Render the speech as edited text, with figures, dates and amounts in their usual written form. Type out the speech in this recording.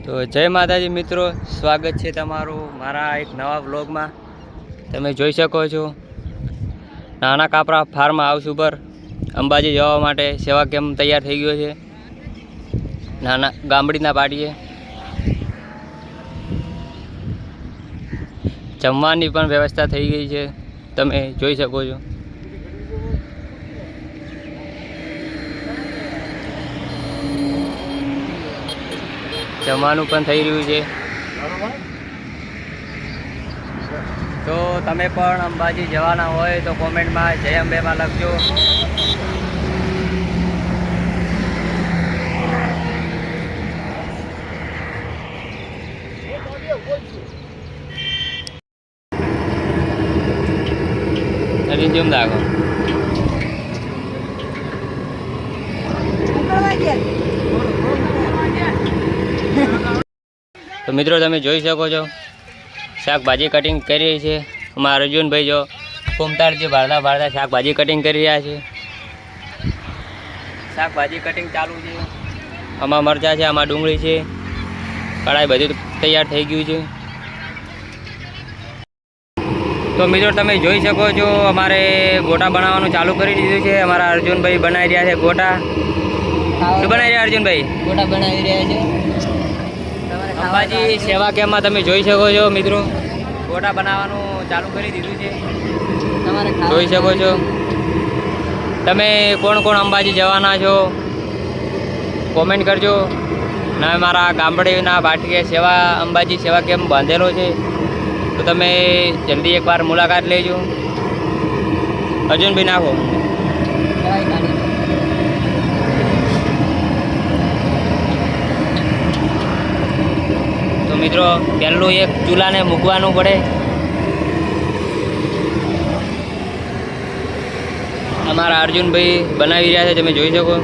તો જય માતાજી મિત્રો, સ્વાગત છે તમારું મારા એક નવા વ્લોગમાં। તમે જોઈ શકો છો નાના કાપરા ફાર્મ હાઉસ ઉપર અંબાજી જવા માટે સેવા કેમ્પ તૈયાર થઈ ગયો છે। નાના ગામડીના પાટીએ જમવાની પણ વ્યવસ્થા થઈ ગઈ છે, તમે જોઈ શકો છો। જમવાનું પણ થઈ રહ્યું છે। તો તમે પણ અંબાજી જવાના હોય તો કોમેન્ટમાં જય અંબેમાં લખજો। રીઝ્યુમ દાખો તો મિત્રો તમે જોઈ શકો છો શાકભાજી કટિંગ કરી રહી છે અમારા અર્જુનભાઈ। જો ફૂમતાળજી ભારતા ભારતા શાકભાજી કટિંગ કરી રહ્યા છે। શાકભાજી કટિંગ ચાલુ છે। આમાં મરચાં છે, આમાં ડુંગળી છે, કઢાઈ બધું તૈયાર થઈ ગયું છે। તો મિત્રો તમે જોઈ શકો છો અમારે ગોટા બનાવવાનું ચાલુ કરી દીધું છે। અમારા અર્જુનભાઈ બનાવી રહ્યા છે ગોટા। શું બનાવી રહ્યા અર્જુનભાઈ? ગોટા બનાવી રહ્યા છે। અંબાજી સેવા કેમ્પમાં તમે જોઈ શકો છો મિત્રો ગોટા બનાવવાનું ચાલુ કરી દીધું છે। જોઈ શકો છો તમે કોણ કોણ અંબાજી જવાના છો કોમેન્ટ કરજો। ના મારા ગામડીના ભાટીએ અંબાજી સેવા કેમ્પ બાંધેલો છે, તો તમે જલ્દી એકવાર મુલાકાત લેજો। અર્જુનભાઈ નાખો। તો મિત્રો પહેલું એક ચૂલાને મૂકવાનું પડે। અમારા અર્જુનભાઈ બનાવી રહ્યા છે, તમે જોઈ શકો।